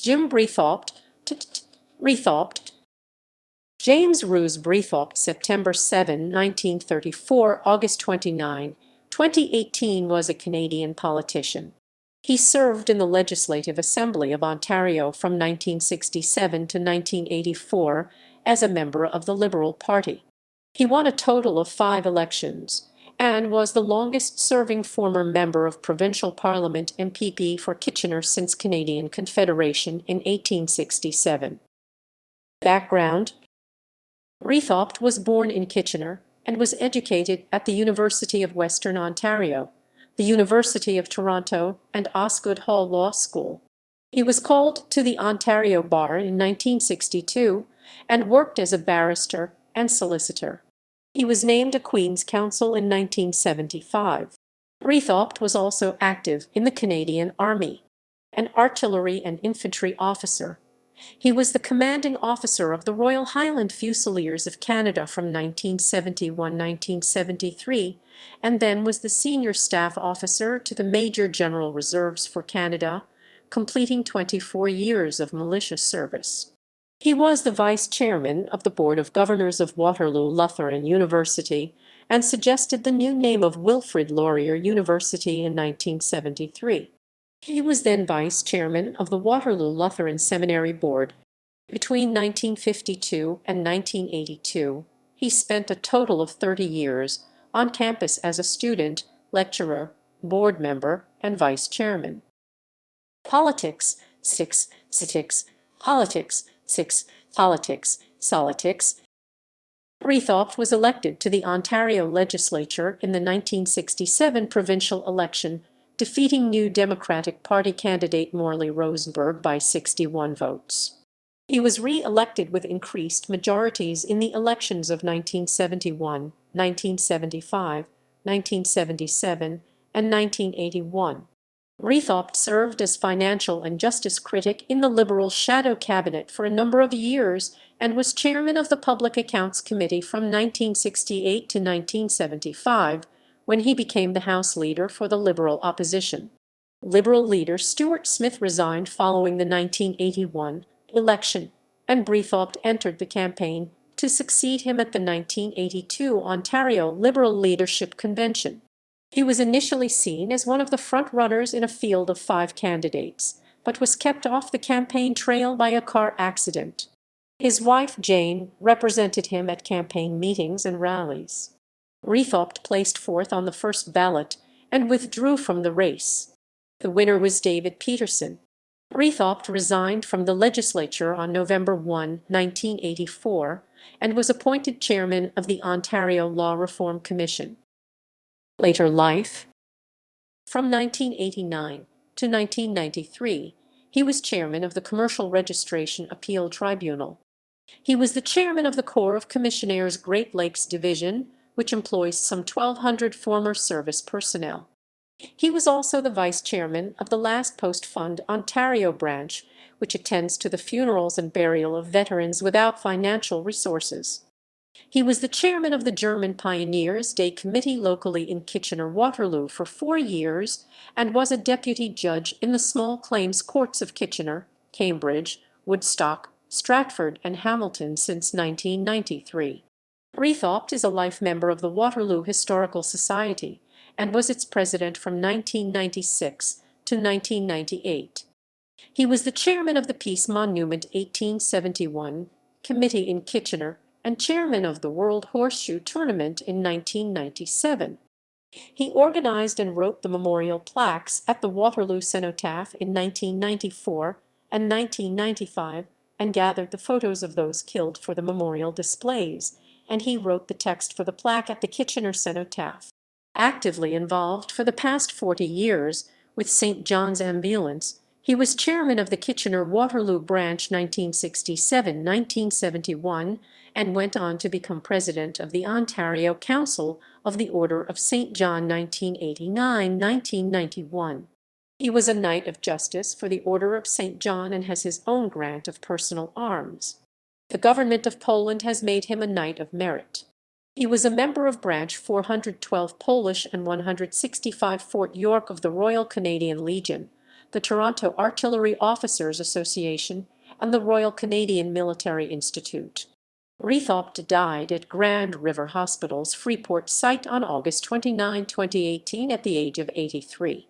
Jim Breithaupt, Breithaupt, James Roos Breithaupt, September 7, 1934, August 29, 2018, was a Canadian politician. He served in the Legislative Assembly of Ontario from 1967 to 1984 as a member of the Liberal Party. He won a total of 5 elections and was the longest-serving former Member of Provincial Parliament MPP for Kitchener since Canadian Confederation in 1867. Background: Breithaupt was born in Kitchener and was educated at the University of Western Ontario, the University of Toronto, and Osgoode Hall Law School. He was called to the Ontario Bar in 1962 and worked as a barrister and solicitor. He was named a Queen's Counsel in 1975. Breithaupt was also active in the Canadian Army, an artillery and infantry officer. He was the commanding officer of the Royal Highland Fusiliers of Canada from 1971–1973, and then was the senior staff officer to the Major General Reserves for Canada, completing 24 years of militia service. He was the vice chairman of the Board of Governors of Waterloo Lutheran University and suggested the new name of Wilfrid Laurier University in 1973. He was then vice chairman of the Waterloo Lutheran Seminary Board. Between 1952 and 1982, he spent a total of 30 years on campus as a student, lecturer, board member, and vice chairman. Politics, 6, politics, 6, politics. Breithaupt was elected to the Ontario legislature in the 1967 provincial election, defeating New Democratic Party candidate Morley Rosenberg by 61 votes. He was re-elected with increased majorities in the elections of 1971, 1975, 1977, and 1981. Breithaupt served as financial and justice critic in the Liberal shadow cabinet for a number of years and was chairman of the Public Accounts Committee from 1968 to 1975, when he became the House Leader for the Liberal opposition. Liberal leader Stuart Smith resigned following the 1981 election, and Breithaupt entered the campaign to succeed him at the 1982 Ontario Liberal Leadership Convention. He was initially seen as one of the front-runners in a field of 5 candidates, but was kept off the campaign trail by a car accident. His wife, Jane, represented him at campaign meetings and rallies. Breithaupt placed 4th on the first ballot and withdrew from the race. The winner was David Peterson. Breithaupt resigned from the legislature on November 1, 1984, and was appointed chairman of the Ontario Law Reform Commission. Later life: from 1989 to 1993, he was chairman of the Commercial Registration Appeal Tribunal. He was the chairman of the Corps of Commissioners Great Lakes Division, which employs some 1,200 former service personnel. He was also the vice chairman of the Last Post Fund Ontario branch, which attends to the funerals and burial of veterans without financial resources. He was the chairman of the German Pioneers' Day Committee locally in Kitchener-Waterloo for 4 years and was a deputy judge in the small claims courts of Kitchener, Cambridge, Woodstock, Stratford, and Hamilton since 1993. Breithaupt is a life member of the Waterloo Historical Society and was its president from 1996 to 1998. He was the chairman of the Peace Monument 1871 Committee in Kitchener and chairman of the World Horseshoe Tournament in 1997. He organized and wrote the memorial plaques at the Waterloo Cenotaph in 1994 and 1995 and gathered the photos of those killed for the memorial displays, and he wrote the text for the plaque at the Kitchener Cenotaph. Actively involved for the past 40 years with St. John's Ambulance, he was chairman of the Kitchener-Waterloo branch 1967–1971 and went on to become president of the Ontario Council of the Order of St. John 1989–1991. He was a Knight of Justice for the Order of St. John and has his own grant of personal arms. The government of Poland has made him a Knight of Merit. He was a member of Branch 412 Polish and 165 Fort York of the Royal Canadian Legion, the Toronto Artillery Officers Association, and the Royal Canadian Military Institute. Breithaupt died at Grand River Hospital's Freeport site on August 29, 2018, at the age of 83.